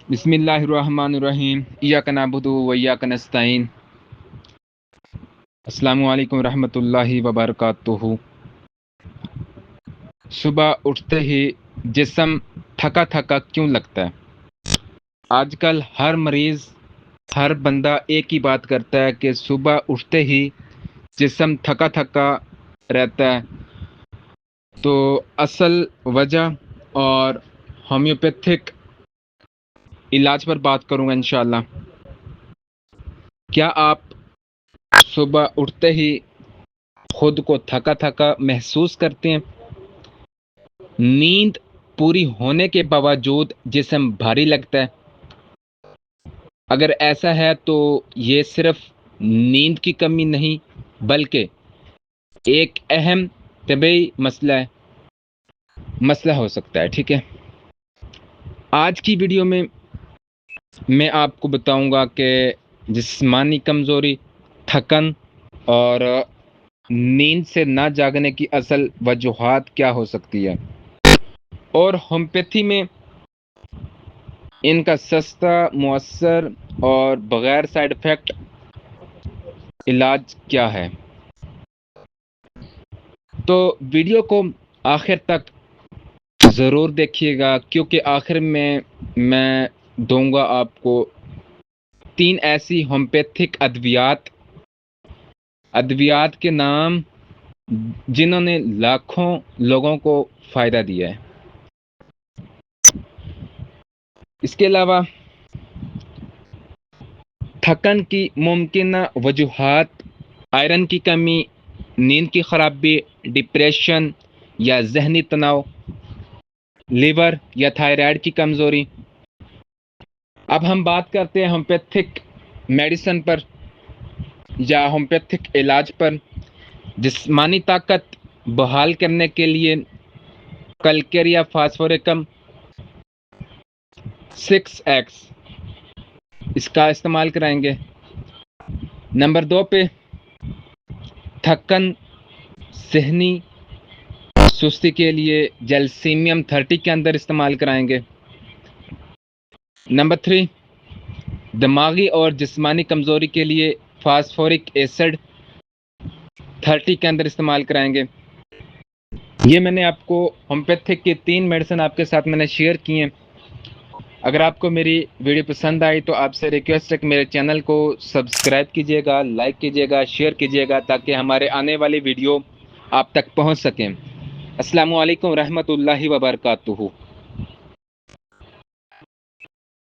बिस्मिल्लाहिर्रहमानिर्रहीम इय्याका नअबुदु व इय्याका नस्तईन। अस्सलामु अलैकुम रहमतुल्लाहि व बरकातुहू। सुबह उठते ही जिस्म थका थका क्यों लगता है? आजकल हर मरीज़, हर बंदा एक ही बात करता है कि सुबह उठते ही जिस्म थका थका रहता है। तो असल वजह और होम्योपैथिक इलाज पर बात करूँगा इंशाअल्लाह। क्या आप सुबह उठते ही खुद को थका थका महसूस करते हैं? नींद पूरी होने के बावजूद जिस्म भारी लगता है? अगर ऐसा है तो ये सिर्फ नींद की कमी नहीं बल्कि एक अहम तबीई मसला हो सकता है। ठीक है, आज की वीडियो में मैं आपको बताऊंगा कि जिस्मानी कमज़ोरी, थकन और नींद से ना जागने की असल वजूहात क्या हो सकती है और होम्योपैथी में इनका सस्ता, मुअस्सर और बग़ैर साइड इफ़ेक्ट इलाज क्या है। तो वीडियो को आखिर तक ज़रूर देखिएगा, क्योंकि आखिर में मैं दूंगा आपको 3 ऐसी होम्योपैथिक अद्वियात के नाम जिन्होंने लाखों लोगों को फ़ायदा दिया है। इसके अलावा थकन की मुमकिन वजूहात: आयरन की कमी, नींद की खराबी, डिप्रेशन या जहनी तनाव, लीवर या थायराइड की कमज़ोरी। अब हम बात करते हैं होम्योपैथिक मेडिसिन पर या होम्योपैथिक इलाज पर। जिस्मानी ताकत बहाल करने के लिए कैलकेरिया फास्फोरिकम 6x इसका इस्तेमाल कराएंगे। नंबर 2 पे थकन, सहनी सुस्ती के लिए जैल्सीमियम 30 के अंदर इस्तेमाल कराएंगे। नंबर 3 दिमागी और जिस्मानी कमज़ोरी के लिए फास्फोरिक एसिड 30 के अंदर इस्तेमाल कराएंगे। ये मैंने आपको होम्योपैथिक की 3 मेडिसिन आपके साथ मैंने शेयर की हैं। अगर आपको मेरी वीडियो पसंद आई तो आपसे रिक्वेस्ट है कि मेरे चैनल को सब्सक्राइब कीजिएगा, लाइक कीजिएगा, शेयर कीजिएगा, ताकि हमारे आने वाली वीडियो आप तक पहुंच सकें। अस्सलामु अलैकुम रहमतुल्लाहि व बरकातुहू।